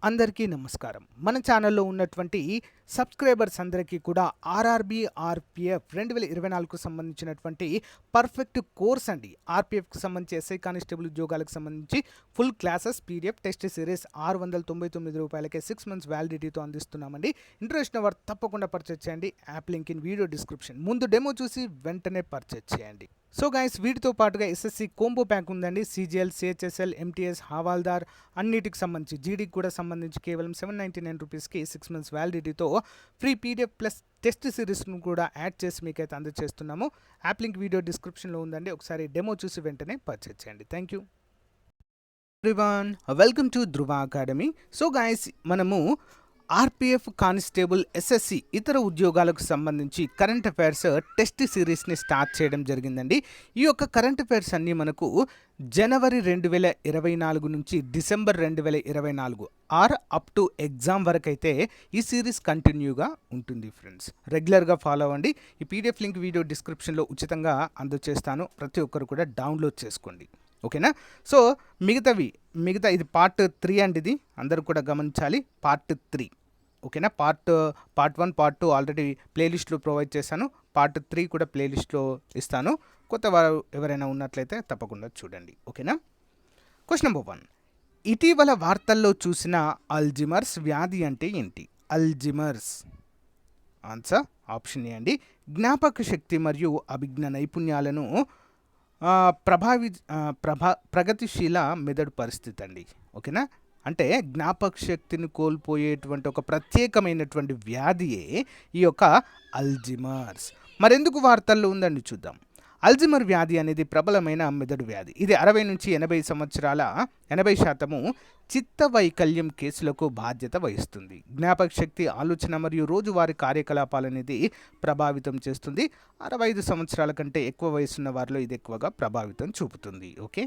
అందరికీ నమస్కారం. మన ఛానల్లో ఉన్నటువంటి సబ్స్క్రైబర్స్ అందరికీ కూడా ఆర్ఆర్బీ ఆర్పీఎఫ్ 2024కు సంబంధించినటువంటి పర్ఫెక్ట్ కోర్స్ అండి. ఆర్పీఎఫ్కి సంబంధించి ఎస్ఐ కానిస్టేబుల్ ఉద్యోగాలకు సంబంధించి full classes PDF test series ₹699కే 6 మంత్స్ వ్యాలిడిటీతో అందిస్తున్నామండి. ఇంట్రెస్ట్ ఉన్న వారు తప్పకుండా పర్చేజ్ చేయండి. App link in video description. ముందు డెమో చూసి వెంటనే పర్చేజ్ చేయండి. సో గైస్, వీటితో పాటుగా ఎస్ఎస్సి కోంబో ప్యాక్ ఉందండి. సిజిఎల్, సిహెచ్ఎస్ఎల్, ఎంటీఎస్, హవాల్దార్ అన్నిటికి సంబంధించి జీడీకి కూడా సంబంధించి కేవలం ₹799కి 6 మంత్స్ వ్యాలిడిటీతో ఫ్రీ పీడిఎఫ్ ప్లస్ టెస్ట్ సిరీస్ను కూడా యాడ్ చేసి మీకైతే అందజేస్తున్నాము. యాప్ లింక్ వీడియో డిస్క్రిప్షన్లో ఉందండి. ఒకసారి డెమో చూసి వెంటనే పర్చేజ్ చేయండి. Thank you everyone, welcome to Dhruva academy. So guys, మనము ఆర్పీఎఫ్ కానిస్టేబుల్, ఎస్ఎస్సి ఇతర ఉద్యోగాలకు సంబంధించి కరెంట్ అఫైర్స్ టెస్ట్ సిరీస్ని స్టార్ట్ చేయడం జరిగిందండి. ఈ యొక్క కరెంట్ అఫైర్స్ అన్నీ మనకు జనవరి 2024 నుంచి December 2024 or up to exam వరకు అయితే ఈ సిరీస్ కంటిన్యూగా ఉంటుంది ఫ్రెండ్స్. రెగ్యులర్గా ఫాలో అవ్వండి. ఈ పీడిఎఫ్ లింక్ వీడియో డిస్క్రిప్షన్లో ఉచితంగా అందజేస్తాను. ప్రతి ఒక్కరు కూడా డౌన్లోడ్ చేసుకోండి. ఓకేనా? సో మిగతా ఇది పార్ట్ 3 అండి. ఇది అందరూ కూడా గమనించాలి. పార్ట్ 3 ఓకేనా. పార్ట్ 1 పార్ట్ 2 ఆల్రెడీ ప్లేలిస్ట్లో ప్రొవైడ్ చేశాను. పార్ట్ 3 కూడా ప్లేలిస్ట్లో ఇస్తాను. కొత్త వారు ఎవరైనా ఉన్నట్లయితే తప్పకుండా చూడండి. ఓకేనా. క్వశ్చన్ నెంబర్ 1, ఇటీవల వార్తల్లో చూసిన అల్జిమర్స్ వ్యాధి అంటే ఏంటి? అల్జిమర్స్ ఆన్సర్ ఆప్షన్ ఏ అండి. జ్ఞాపక శక్తి మరియు అభిజ్ఞ నైపుణ్యాలను ప్రగతిశీల మెదడు పరిస్థితి అండి. ఓకేనా. అంటే జ్ఞాపక శక్తిని కోల్పోయేటువంటి ఒక ప్రత్యేకమైనటువంటి వ్యాధియే ఈ యొక్క అల్జిమర్స్. మరెందుకు వార్తల్లో ఉందండి చూద్దాం. అల్జిమర్ వ్యాధి అనేది ప్రబలమైన మెదడు వ్యాధి. ఇది 60 నుంచి 80% చిత్త వైకల్యం కేసులకు బాధ్యత వహిస్తుంది. జ్ఞాపక శక్తి, ఆలోచన మరియు రోజువారీ కార్యకలాపాలనేది ప్రభావితం చేస్తుంది. 65 సంవత్సరాల కంటే ఎక్కువ వయసున్న వారిలో ఇది ఎక్కువగా ప్రభావితం చూపుతుంది. ఓకే.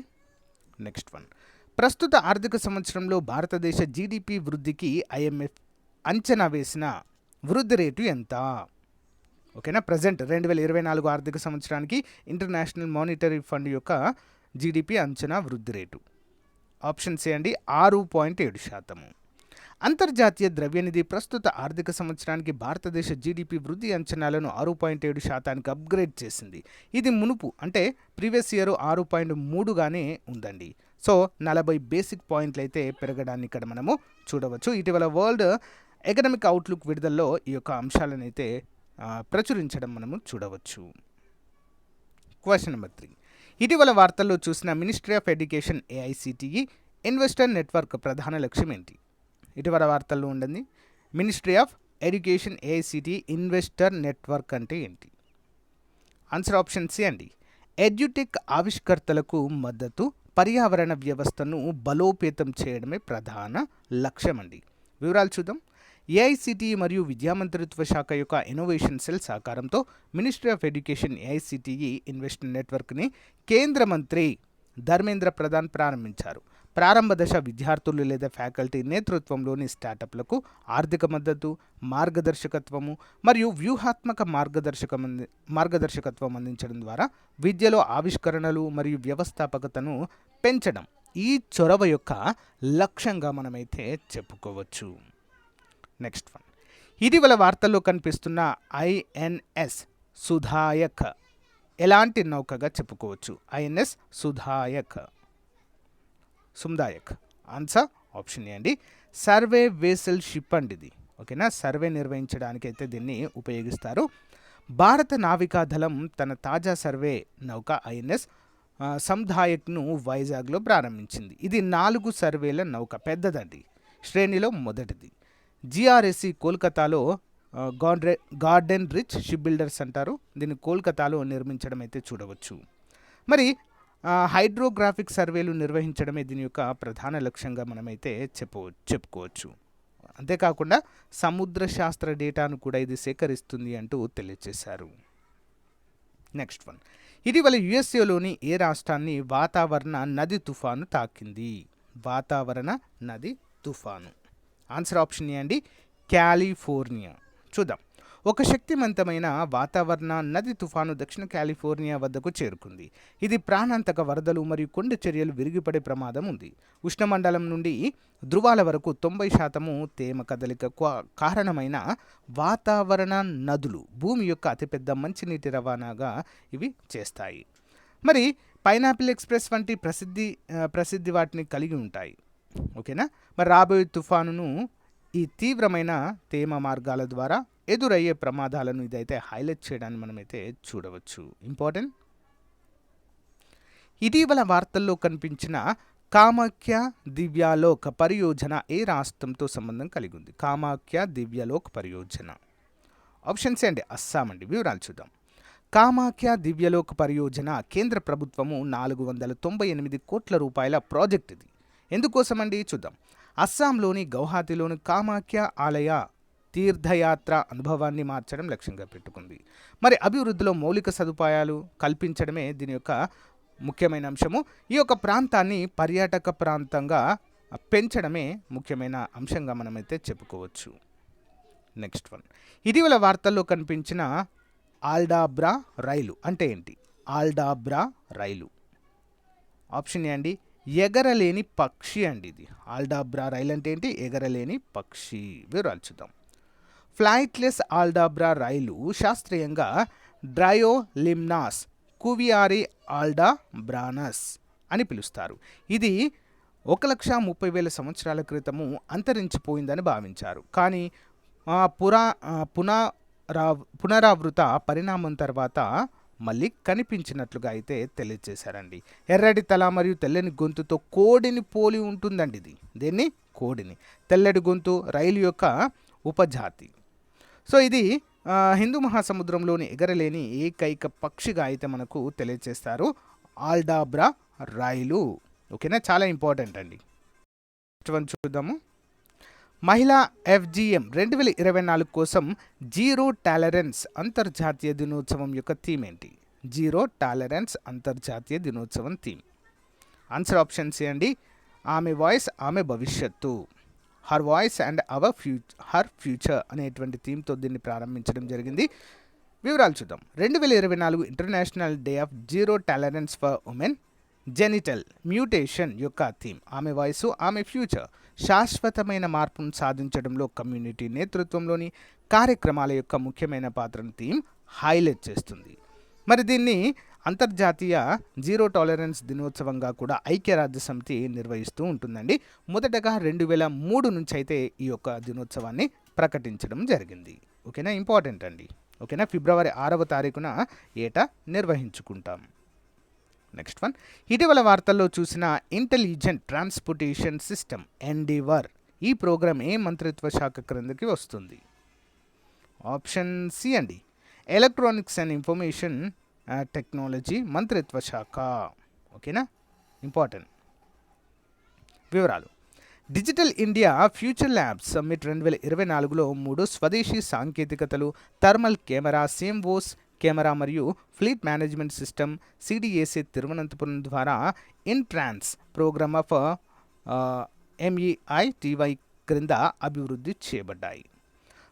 నెక్స్ట్ వన్, ప్రస్తుత ఆర్థిక సంవత్సరంలో భారతదేశ జీడిపి వృద్ధికి ఐఎంఎఫ్ అంచనా వేసిన వృద్ధి రేటు ఎంత? ఓకేనా. ప్రజెంట్ 2024 ఆర్థిక సంవత్సరానికి ఇంటర్నేషనల్ మానిటరీ ఫండ్ యొక్క జీడిపి అంచనా వృద్ధి రేటు ఆప్షన్స్ ఏ అండి. 6.7%. అంతర్జాతీయ ద్రవ్యనిధి ప్రస్తుత ఆర్థిక సంవత్సరానికి భారతదేశ జీడిపి వృద్ధి అంచనాలను 6.7%కి అప్గ్రేడ్ చేసింది. ఇది మునుపు అంటే ప్రీవియస్ ఇయర్ 6.3గానే ఉందండి. సో 40 బేసిక్ పాయింట్లు అయితే పెరగడాన్ని ఇక్కడ మనము చూడవచ్చు. ఇటీవల వరల్డ్ ఎకనామిక్ అవుట్లుక్ విడుదలలో ఈ యొక్క అంశాలను అయితే ప్రచురించడం మనము చూడవచ్చు. క్వశ్చన్ నెంబర్ 3, ఇటీవల వార్తల్లో చూసిన ministry of education AICTE investor network ప్రధాన లక్ష్యం ఏంటి? ఇటీవల వార్తల్లో ఉండండి. Ministry of education AICTE investor network అంటే ఏంటి? ఆన్సర్ ఆప్షన్ సి అండి. ఎడ్యుటెక్ ఆవిష్కర్తలకు మద్దతు, పర్యావరణ వ్యవస్థను బలోపేతం చేయడమే ప్రధాన లక్ష్యం అండి. వివరాలు చూద్దాం. ఏఐసిటిఈ మరియు విద్యామంత్రిత్వ శాఖ యొక్క ఇన్నోవేషన్ సెల్ సహకారంతో ministry of education AICTE investor నెట్వర్క్ని కేంద్ర మంత్రి ధర్మేంద్ర ప్రధాన్ ప్రారంభించారు. ప్రారంభ దశ విద్యార్థులు లేదా ఫ్యాకల్టీ నేతృత్వంలోని స్టార్టప్లకు ఆర్థిక మద్దతు, మార్గదర్శకత్వము మరియు వ్యూహాత్మక మార్గదర్శకత్వం అందించడం ద్వారా విద్యలో ఆవిష్కరణలు మరియు వ్యవస్థాపకతను పెంచడం ఈ చొరవ యొక్క లక్ష్యంగా మనమైతే చెప్పుకోవచ్చు. నెక్స్ట్ వన్, ఇటీవల వార్తల్లో కనిపిస్తున్న ఐఎన్ఎస్ సుధాయక్ ఎలాంటి నౌకగా చెప్పుకోవచ్చు? ఐఎన్ఎస్ సుధాయక్. ఆన్సర్ ఆప్షన్ ఏ అండి. సర్వే వేసల్ షిప్ అండి ఇది. ఓకేనా. సర్వే నిర్వహించడానికి అయితే దీన్ని ఉపయోగిస్తారు. భారత నావికాదళం తన తాజా సర్వే నౌక ఐఎన్ఎస్ సంధాయక్ను వైజాగ్లో ప్రారంభించింది. ఇది 4 సర్వేల నౌక, పెద్దదండి, శ్రేణిలో మొదటిది. జిఆర్ఎస్సి కోల్కతాలో గార్డెన్ రిచ్ షిప్ బిల్డర్స్ అంటారు. దీన్ని కోల్కతాలో నిర్మించడం అయితే చూడవచ్చు. మరి హైడ్రోగ్రాఫిక్ సర్వేలు నిర్వహించడమే దీని యొక్క ప్రధాన లక్ష్యంగా మనమైతే చెప్పుకోవచ్చు. అంతేకాకుండా సముద్ర శాస్త్ర డేటాను కూడా ఇది సేకరిస్తుంది అంటూ తెలియజేశారు. నెక్స్ట్ వన్, ఇటీవల యుఎస్ఏలోని ఏ రాష్ట్రాన్ని వాతావరణ నది తుఫాను తాకింది? వాతావరణ నది తుఫాను. ఆన్సర్ ఆప్షన్ ఏ అండి. కాలిఫోర్నియా. చూద్దాం. ఒక శక్తివంతమైన వాతావరణ నది తుఫాను దక్షిణ కాలిఫోర్నియా వద్దకు చేరుకుంది. ఇది ప్రాణాంతక వరదలు మరియు కొండ చర్యలు విరిగిపడే ప్రమాదం ఉంది. ఉష్ణమండలం నుండి ధృవాల వరకు 90% తేమ కదలిక కారణమైన వాతావరణ నదులు భూమి యొక్క అతిపెద్ద మంచినీటి రవాణాగా ఇవి చేస్తాయి. మరి పైనాపిల్ ఎక్స్ప్రెస్ వంటి ప్రసిద్ధి వాటిని కలిగి ఉంటాయి. ఓకేనా. మరి రాబోయే తుఫానును ఈ తీవ్రమైన తేమ మార్గాల ద్వారా ఎదురయ్యే ప్రమాదాలను ఇదైతే హైలైట్ చేయడాన్ని మనమైతే చూడవచ్చు. ఇంపార్టెంట్. ఇటీవల వార్తల్లో కనిపించిన కామాఖ్య దివ్యాలోక్ పరియోజన ఏ రాష్ట్రంతో సంబంధం కలిగి ఉంది? కామాఖ్య దివ్యలోక్ పరియోజన. ఆప్షన్స్ అండి అస్సాం అండి. వివరాలు చూద్దాం. కామాఖ్య దివ్యలోక్ పరియోజన కేంద్ర ప్రభుత్వము 498 కోట్ల రూపాయల ప్రాజెక్ట్ ఇది. ఎందుకోసమండి చూద్దాం. అస్సాంలోని గౌహాతిలోని కామాఖ్య ఆలయ తీర్థయాత్ర అనుభవాన్ని మార్చడం లక్ష్యంగా పెట్టుకుంది. మరి అభివృద్ధిలో మౌలిక సదుపాయాలు కల్పించడమే దీని యొక్క ముఖ్యమైన అంశము. ఈ యొక్క ప్రాంతాన్ని పర్యాటక ప్రాంతంగా పెంచడమే ముఖ్యమైన అంశంగా మనమైతే చెప్పుకోవచ్చు. Next one. ఇటీవల వార్తల్లో కనిపించిన ఆల్డాబ్రా రైలు అంటే ఏంటి? ఆల్డాబ్రా రైలు. ఆప్షన్ ఏ అండి ఎగరలేని పక్షి అండి. ఇది ఆల్డాబ్రా రైలు అంటే ఏంటి? ఎగరలేని పక్షి. వివరాలు చూద్దాం. ఫ్లైట్లెస్ ఆల్డాబ్రా రైలు శాస్త్రీయంగా డ్రయోలిమ్నాస్ కువియారి ఆల్డాబ్రానస్ అని పిలుస్తారు. ఇది 1,30,000 సంవత్సరాల క్రితము అంతరించిపోయిందని భావించారు. కానీ పునరావృత పరిణామం తర్వాత మళ్ళీ కనిపించినట్లుగా అయితే తెలియజేశారండి. ఎర్రటి తల మరియు తెల్లని గొంతుతో కోడిని పోలి ఉంటుందండి. ఇది దీన్ని కోడిని. తెల్లటి గొంతు రైలు యొక్క ఉపజాతి. సో ఇది హిందూ మహాసముద్రంలోని ఎగరలేని ఏకైక పక్షిగా అయితే మనకు తెలియజేస్తారు ఆల్డాబ్రా రైలు. ఓకేనా, చాలా ఇంపార్టెంట్ అండి. చూద్దాము. మహిళా FGM 2024 కోసం జీరో టాలరెన్స్ అంతర్జాతీయ దినోత్సవం యొక్క థీమ్ ఏంటి? జీరో టాలరెన్స్ అంతర్జాతీయ దినోత్సవం థీమ్. ఆన్సర్ ఆప్షన్స్ అండి. ఆమె వాయిస్ ఆమె భవిష్యత్తు, her voice and her future అనేటువంటి థీమ్తో దీన్ని ప్రారంభించడం జరిగింది. వివరాలు చూద్దాం. 2024 international day of zero tolerance for women genital mutation యొక్క థీమ్ ఆమె వాయిస్ ఆమె ఫ్యూచర్. శాశ్వతమైన మార్పును సాధించడంలో కమ్యూనిటీ నేతృత్వంలోని కార్యక్రమాల యొక్క ముఖ్యమైన పాత్రను థీమ్ హైలైట్ చేస్తుంది. మరి దీన్ని అంతర్జాతీయ జీరో టాలరెన్స్ దినోత్సవంగా కూడా ఐక్యరాజ్య సమితి నిర్వహిస్తూ ఉంటుందండి. మొదటగా 2003 నుంచి అయితే ఈ యొక్క దినోత్సవాన్ని ప్రకటించడం జరిగింది. ఓకేనా, ఇంపార్టెంట్ అండి. ఓకేనా, ఫిబ్రవరి 6వ తారీఖున ఏటా నిర్వహించుకుంటాం. Next one. ఇటీవల వార్తల్లో చూసిన ఇంటెలిజెంట్ ట్రాన్స్పోర్టేషన్ సిస్టమ్ ఎండివర్ ఈ ప్రోగ్రామ్ ఏ మంత్రిత్వ శాఖ క్రిందకి వస్తుంది? ఆప్షన్ సి అండి. ఎలక్ట్రానిక్స్ అండ్ ఇన్ఫర్మేషన్ టెక్నాలజీ మంత్రిత్వ శాఖ. ఓకేనా, ఇంపార్టెంట్. వివరాలు. Digital India future labs summit 2024లో 3 స్వదేశీ సాంకేతికతలు థర్మల్ కెమెరా, సేమ్వోస్ కెమెరా మరియు fleet management system CDAC Thiruvananthapuram ద్వారా ఇన్ట్రాన్స్ ప్రోగ్రామ్ ఆఫ్ MEITY క్రింద అభివృద్ధి చేయబడ్డాయి.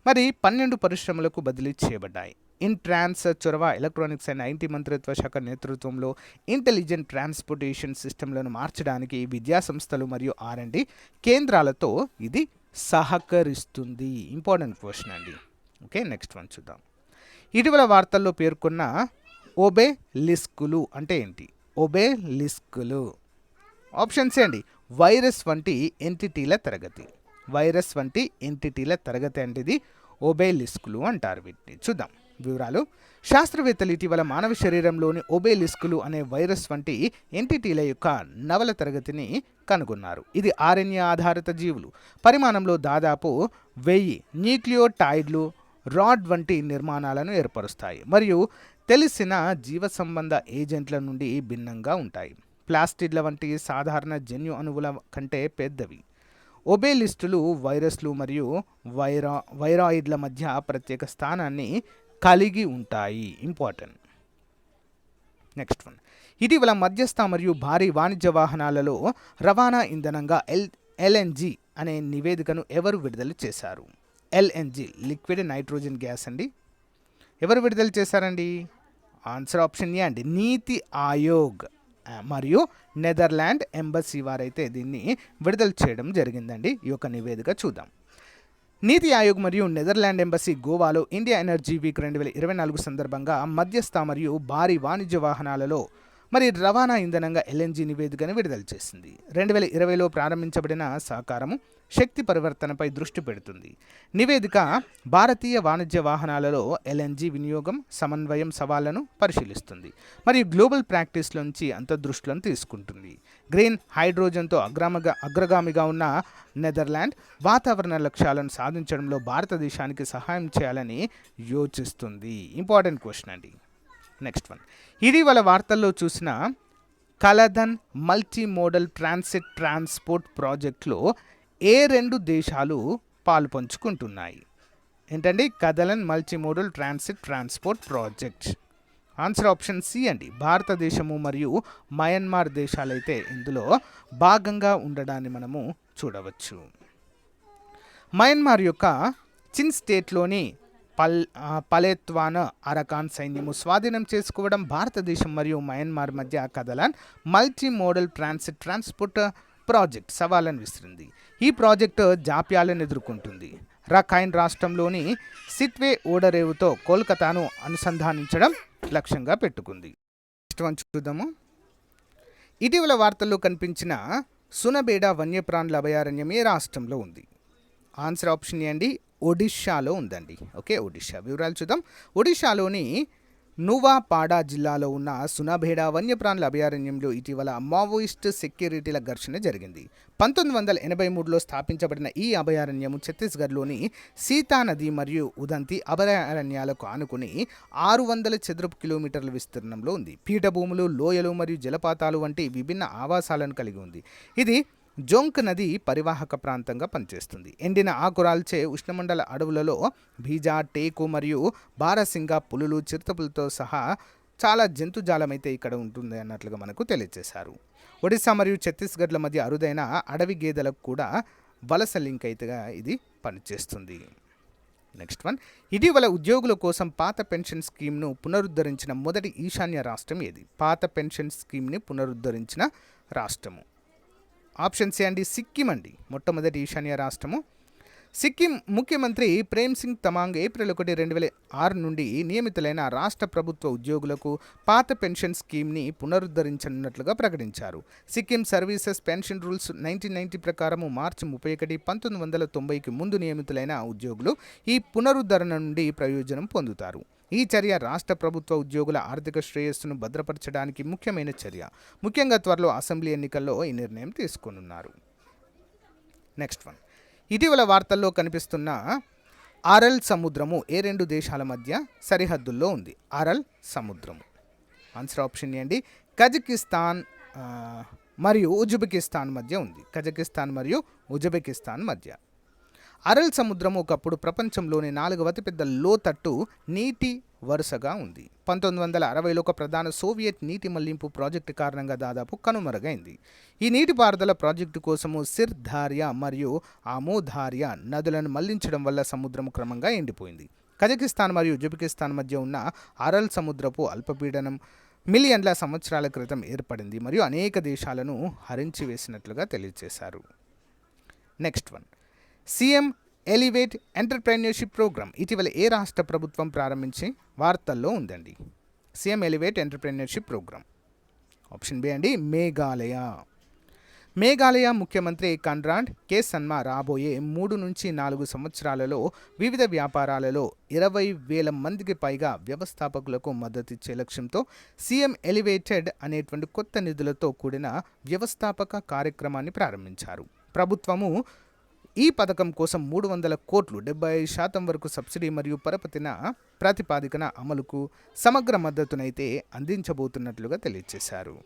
మరి 12 పరిశ్రమలకు బదిలీ చేయబడ్డాయి. ఇన్ట్రాన్స్ చొరవ ఎలక్ట్రానిక్స్ అండ్ IT మంత్రిత్వ శాఖ నేతృత్వంలో ఇంటెలిజెంట్ ట్రాన్స్పోర్టేషన్ సిస్టమ్లను మార్చడానికి విద్యా సంస్థలు మరియు R&D కేంద్రాలతో ఇది సహకరిస్తుంది. ఇంపార్టెంట్ క్వశ్చన్ అండి. ఓకే, నెక్స్ట్ వన్ చూద్దాం. ఇటీవల వార్తల్లో పేర్కొన్న ఒబేలిస్కులు అంటే ఏంటి? ఒబేలిస్కులు. ఆప్షన్స్ అండి. వైరస్ వంటి ఎంటిటీల తరగతి. వైరస్ వంటి ఎంటిటీల తరగతి అంటే ఇది ఒబేలిస్కులు అంటారు. వీటిని చూద్దాం. వివరాలు. శాస్త్రవేత్తలు ఇటీవల మానవ శరీరంలోని ఒబేలిస్కులు అనే వైరస్ వంటి ఎంటిటీల యొక్క నవల తరగతిని కనుగొన్నారు. ఇది RNA ఆధారిత జీవులు. పరిమాణంలో దాదాపు 1000 న్యూక్లియోటైడ్లు రాడ్ వంటి నిర్మాణాలను ఏర్పరుస్తాయి మరియు తెలిసిన జీవసంబంధ ఏజెంట్ల నుండి భిన్నంగా ఉంటాయి. ప్లాస్టిడ్ల వంటి సాధారణ జన్యు అణువుల కంటే పెద్దవి. ఒబేలిస్టులు వైరస్లు మరియు వైరాయిడ్ల మధ్య ప్రత్యేక స్థానాన్ని కలిగి ఉంటాయి. ఇంపార్టెంట్. Next one. ఇటీవల మధ్యస్థ మరియు భారీ వాణిజ్య వాహనాలలో రవాణా ఇంధనంగా LNG అనే నివేదికను ఎవరు విడుదల చేశారు? ఎల్ఎన్జి లిక్విడ్ నైట్రోజన్ గ్యాస్ అండి. ఎవరు విడుదల చేశారండి? ఆన్సర్ ఆప్షన్ ఏ అండి, నీతి ఆయోగ్ మరియు నెదర్లాండ్ ఎంబసీ వారైతే దీన్ని విడుదల చేయడం జరిగిందండి. ఈ యొక్క నివేదిక చూద్దాం. నీతి ఆయోగ్ మరియు నెదర్లాండ్ ఎంబసీ గోవాలో ఇండియా ఎనర్జీ వీక్ 2024 సందర్భంగా మధ్యస్థ మరియు భారీ వాణిజ్య వాహనాలలో రవాణా ఇంధనంగా ఎల్ఎన్జీ నివేదికను విడుదల చేసింది. 2020లో ప్రారంభించబడిన సహకారము శక్తి పరివర్తనపై దృష్టి పెడుతుంది. నివేదిక భారతీయ వాణిజ్య వాహనాలలో ఎల్ఎన్జీ వినియోగం సమన్వయం సవాళ్లను పరిశీలిస్తుంది మరియు గ్లోబల్ ప్రాక్టీస్ నుంచి అంతర్దృష్టులను తీసుకుంటుంది. గ్రీన్ హైడ్రోజన్తో అగ్రగామిగా ఉన్న నెదర్లాండ్ వాతావరణ లక్ష్యాలను సాధించడంలో భారతదేశానికి సహాయం చేయాలని యోచిస్తుంది. ఇంపార్టెంట్ క్వశ్చన్ అండి. నెక్స్ట్ వన్, ఇటీవల వార్తల్లో చూసిన కలధన్ మల్టీ మోడల్ ట్రాన్స్పోర్ట్ ప్రాజెక్టులో ఏ 2 దేశాలు పాలు పంచుకుంటున్నాయి? ఏంటండి Kaladan multi modal transport project? Answer option C అండి, భారతదేశము మరియు మయన్మార్ దేశాలైతే ఇందులో భాగంగా ఉండడాన్ని మనము చూడవచ్చు. మయన్మార్ యొక్క చిన్ స్టేట్లోని పలేత్వాన్ అరకాన్ సైన్యము స్వాధీనం చేసుకోవడం భారతదేశం మరియు మయన్మార్ మధ్య కదలన్ మల్టీ మోడల్ ట్రాన్స్పోర్ట్ ప్రాజెక్ట్ సవాళ్ళను విసిరింది. ఈ ప్రాజెక్టు జాప్యాలను ఎదుర్కొంటుంది. రఖైన్ రాష్ట్రంలోని సిట్వే ఓడరేవుతో కోల్కతాను అనుసంధానించడం లక్ష్యంగా పెట్టుకుంది. చూద్దాము. ఇటీవల వార్తల్లో కనిపించిన సునబేడా వన్యప్రాణుల అభయారణ్యం ఏ రాష్ట్రంలో ఉంది? ఆన్సర్ ఆప్షన్ ఏ అండి, ఒడిషాలో ఉందండి. ఓకే, ఒడిషా. వివరాలు చూద్దాం. ఒడిషాలోని నువాపాడా జిల్లాలో ఉన్న సునబేడా వన్యప్రాణుల అభయారణ్యంలో ఇటీవల మావోయిస్ట్ సెక్యూరిటీల ఘర్షణ జరిగింది. 1983లో స్థాపించబడిన ఈ అభయారణ్యము ఛత్తీస్గఢ్లోని సీతా నది మరియు ఉదంతి అభయారణ్యాలకు ఆనుకుని 600 చదరపు కిలోమీటర్ల విస్తీర్ణంలో ఉంది. పీఠభూములు, లోయలు మరియు జలపాతాలు వంటి విభిన్న ఆవాసాలను కలిగి ఉంది. ఇది జోంక్ నది పరివాహక ప్రాంతంగా పనిచేస్తుంది. ఎండిన ఆకురాల్చే ఉష్ణమండల అడవులలో బీజా, టేకు మరియు బారసింగ పులులు, చిరుతపులతో సహా చాలా జంతుజాలం అయితే ఇక్కడ ఉంటుంది అన్నట్లుగా మనకు తెలియజేశారు. ఒడిశా మరియు ఛత్తీస్గఢ్ల మధ్య అరుదైన అడవి గేదెలకు కూడా వలస లింక్ అయితేగా ఇది పనిచేస్తుంది. నెక్స్ట్ వన్, ఇటీవల ఉద్యోగుల కోసం పాత పెన్షన్ స్కీమ్ను పునరుద్ధరించిన మొదటి ఈశాన్య రాష్ట్రం ఏది? పాత పెన్షన్ స్కీమ్ని పునరుద్ధరించిన రాష్ట్రము ఆప్షన్ సి అండి, సిక్కిం అండి. మొట్టమొదటి ఈశాన్య రాష్ట్రము సిక్కిం. ముఖ్యమంత్రి ప్రేమ్ సింగ్ తమాంగ్ ఏప్రిల్ 1, 2006 నుండి నియమితులైన రాష్ట్ర ప్రభుత్వ ఉద్యోగులకు పాత పెన్షన్ స్కీమ్ని పునరుద్ధరించనున్నట్లుగా ప్రకటించారు. సిక్కిం సర్వీసెస్ పెన్షన్ రూల్స్ 1990 ప్రకారము మార్చి 31, 1990కి ముందు నియమితులైన ఉద్యోగులు ఈ పునరుద్ధరణ నుండి ప్రయోజనం పొందుతారు. ఈ చర్య రాష్ట్ర ప్రభుత్వ ఉద్యోగుల ఆర్థిక శ్రేయస్సును భద్రపరచడానికి ముఖ్యమైన చర్య. ముఖ్యంగా త్వరలో అసెంబ్లీ ఎన్నికల్లో ఈ నిర్ణయం తీసుకోనున్నారు. నెక్స్ట్ వన్, ఇటీవల వార్తల్లో కనిపిస్తున్న అరల్ సముద్రము ఏ 2 దేశాల మధ్య సరిహద్దుల్లో ఉంది? అరల్ సముద్రము ఆన్సర్ ఆప్షన్ ఏ అండి, కజకిస్తాన్ మరియు ఉజ్బెకిస్తాన్ మధ్య ఉంది. కజకిస్తాన్ మరియు ఉజ్బెకిస్తాన్ మధ్య. అరల్ సముద్రము ఒకప్పుడు ప్రపంచంలోని 4వ అతిపెద్ద లోతట్టు నీటి వరుసగా ఉంది. 1960లో ఒక ప్రధాన సోవియట్ నీటి మళ్లింపు ప్రాజెక్టు కారణంగా దాదాపు కనుమరుగైంది. ఈ నీటిపారుదల ప్రాజెక్టు కోసము సిర్ధార్య మరియు ఆమోధార్య నదులను మళ్లించడం వల్ల సముద్రం క్రమంగా ఎండిపోయింది. కజకిస్తాన్ మరియు ఉజ్బెకిస్తాన్ మధ్య ఉన్న అరల్ సముద్రపు అల్పపీడనం మిలియన్ల సంవత్సరాల క్రితం ఏర్పడింది మరియు అనేక దేశాలను హరించి వేసినట్లుగా తెలియజేశారు. Next one, CM elevate entrepreneurship program ఇటీవల ఏ రాష్ట్ర ప్రభుత్వం ప్రారంభించి వార్తల్లో ఉందండి? CM elevate entrepreneurship program option B అండి, మేఘాలయ. మేఘాలయ ముఖ్యమంత్రి కన్రాడ్ కే సన్మా రాబోయే 3 నుంచి 4 సంవత్సరాలలో వివిధ వ్యాపారాలలో 20,000 మందికి పైగా వ్యవస్థాపకులకు మద్దతిచ్చే లక్ష్యంతో సీఎం ఎలివేటెడ్ అనేటువంటి కొత్త నిధులతో కూడిన వ్యవస్థాపక కార్యక్రమాన్ని ప్రారంభించారు. ప్రభుత్వము ఈ పథకం కోసం 300 కోట్లు 75% వరకు సబ్సిడీ మరియు ప్రాతిపాదికన అమలుకు సమగ్ర మద్దతునైతే అందించబోతున్నట్లుగా తెలియజేశారు.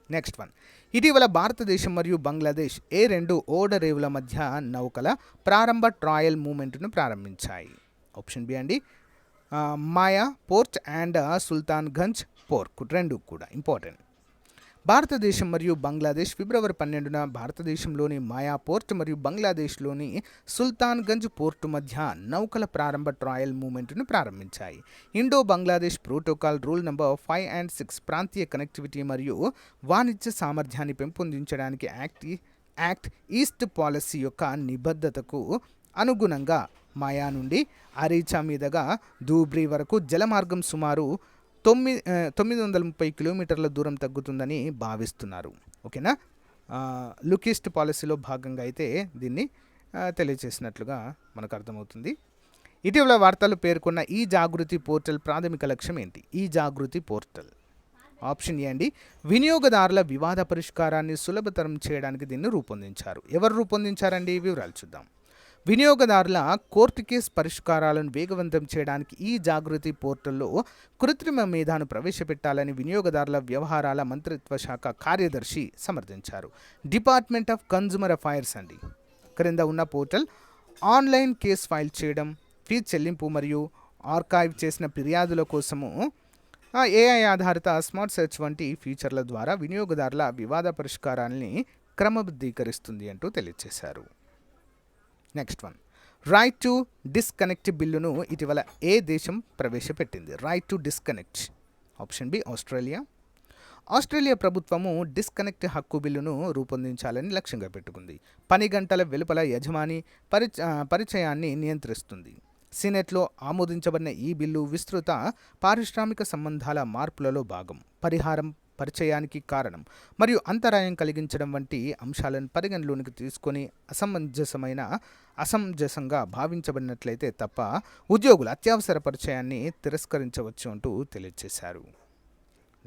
నెక్స్ట్ వన్, ఇటీవల భారతదేశం మరియు బంగ్లాదేశ్ ఏ 2 ఓడరేవుల మధ్య నౌకల ప్రారంభ ట్రయల్ మూమెంట్ను ప్రారంభించాయి? ఆప్షన్ బి అండి, మాయా పోర్ట్ అండ్ సుల్తాన్గంజ్ పోర్ట్, 2 కూడా ఇంపార్టెంట్. భారతదేశం మరియు బంగ్లాదేశ్ ఫిబ్రవరి 12న భారతదేశంలోని మాయా పోర్ట్ మరియు బంగ్లాదేశ్లోని సుల్తాన్గంజ్ పోర్టు మధ్య నౌకల ప్రారంభ ట్రయల్ మూవ్మెంట్ను ప్రారంభించాయి. Indo Bangladesh protocol rule number 5 and 6 ప్రాంతీయ కనెక్టివిటీ మరియు వాణిజ్య సామర్థ్యాన్ని పెంపొందించడానికి యాక్ట్ ఈస్ట్ పాలసీ యొక్క నిబద్ధతకు అనుగుణంగా మాయా నుండి అరీచా మీదుగా ధూబ్రీ వరకు జలమార్గం సుమారు 930 కిలోమీటర్ల దూరం తగ్గుతుందని భావిస్తున్నారు. ఓకేనా, లుక్ ఈస్ట్ పాలసీలో భాగంగా అయితే దీన్ని తెలియజేసినట్లుగా మనకు అర్థమవుతుంది. ఇటీవల వార్తలు పేర్కొన్న ఈ జాగృతి పోర్టల్ ప్రాథమిక లక్ష్యం ఏంటి? ఈ జాగృతి పోర్టల్ ఆప్షన్ ఏ అండి, వినియోగదారుల వివాద పరిష్కారాన్ని సులభతరం చేయడానికి దీన్ని రూపొందించారు. ఎవరు రూపొందించారండి? వివరాలు చూద్దాం. వినియోగదారుల కోర్టు కేసు పరిష్కారాలను వేగవంతం చేయడానికి ఈ జాగృతి పోర్టల్లో కృత్రిమ మేధాను ప్రవేశపెట్టాలని వినియోగదారుల వ్యవహారాల మంత్రిత్వ శాఖ కార్యదర్శి సమర్థించారు. డిపార్ట్మెంట్ ఆఫ్ కన్జ్యూమర్ అఫైర్స్ అండి. క్రింద ఉన్న పోర్టల్ ఆన్లైన్ కేసు ఫైల్ చేయడం, ఫీజు చెల్లింపు మరియు ఆర్కైవ్ చేసిన ఫిర్యాదుల కోసము ఏఐ ఆధారిత స్మార్ట్ సెర్చ్ వంటి ఫీచర్ల ద్వారా వినియోగదారుల వివాద పరిష్కారాన్ని క్రమబద్ధీకరిస్తుంది అంటూ తెలియజేశారు. Next one, right to disconnect బిల్లును ఇటీవల ఏ దేశం ప్రవేశపెట్టింది? Right to disconnect option B Australia. Australia ప్రభుత్వము డిస్కనెక్ట్ హక్కు బిల్లును రూపొందించాలని లక్ష్యంగా పెట్టుకుంది. పని గంటల వెలుపల యజమాని పరిచయాన్ని నియంత్రిస్తుంది. సినెట్లో ఆమోదించబడిన ఈ బిల్లు విస్తృత పారిశ్రామిక సంబంధాల మార్పులలో భాగం, పరిచయానికి కారణం మరియు అంతరాయం కలిగించడం వంటి అంశాలను పరిగణలోనికి తీసుకొని అసమంజసంగా భావించబడినట్లయితే తప్ప ఉద్యోగులు అత్యవసర పరిచయాన్ని తిరస్కరించవచ్చు అంటూ తెలియజేశారు.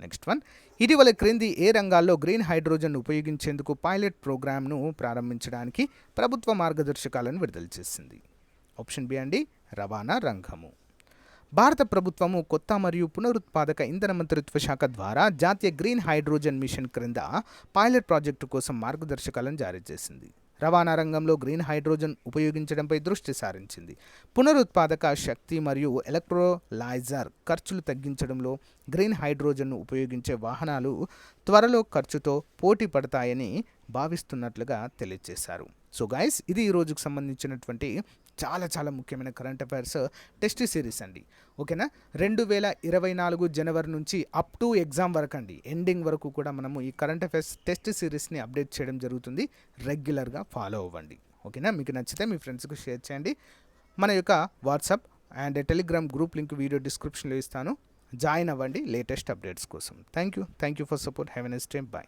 నెక్స్ట్ వన్, ఇటీవల క్రింది ఏ రంగాల్లో గ్రీన్ హైడ్రోజన్ ఉపయోగించేందుకు పైలట్ ప్రోగ్రామ్ను ప్రారంభించడానికి ప్రభుత్వ మార్గదర్శకాలను విడుదల చేసింది? ఆప్షన్ బి అండి, రవాణా రంగము. భారత ప్రభుత్వము కొత్త మరియు పునరుత్పాదక ఇంధన మంత్రిత్వ శాఖ ద్వారా జాతీయ గ్రీన్ హైడ్రోజన్ మిషన్ క్రింద పైలట్ ప్రాజెక్టు కోసం మార్గదర్శకాలను జారీ చేసింది. రవాణా రంగంలో గ్రీన్ హైడ్రోజన్ ఉపయోగించడంపై దృష్టి సారించింది. పునరుత్పాదక శక్తి మరియు ఎలక్ట్రోలైజర్ ఖర్చులు తగ్గించడంలో గ్రీన్ హైడ్రోజన్ను ఉపయోగించే వాహనాలు త్వరలో ఖర్చుతో పోటీ పడతాయని భావిస్తున్నట్లుగా తెలియజేశారు. సో గైస్, ఇది ఈ రోజుకు సంబంధించినటువంటి చాలా ముఖ్యమైన కరెంట్ అఫైర్స్ టెస్ట్ సిరీస్ అండి. ఓకేనా, 2024 జనవరి నుంచి అప్ టు ఎగ్జామ్ వరకు అండి, ఎండింగ్ వరకు కూడా మనము ఈ కరెంట్ అఫైర్స్ టెస్ట్ సిరీస్ని అప్డేట్ చేయడం జరుగుతుంది. రెగ్యులర్గా ఫాలో అవ్వండి. ఓకేనా, మీకు నచ్చితే మీ ఫ్రెండ్స్కి షేర్ చేయండి. మన యొక్క WhatsApp and Telegram group link video డిస్క్రిప్షన్లో ఇస్తాను. జాయిన్ అవ్వండి లేటెస్ట్ అప్డేట్స్ కోసం. Thank you for support. Have a nice day. By.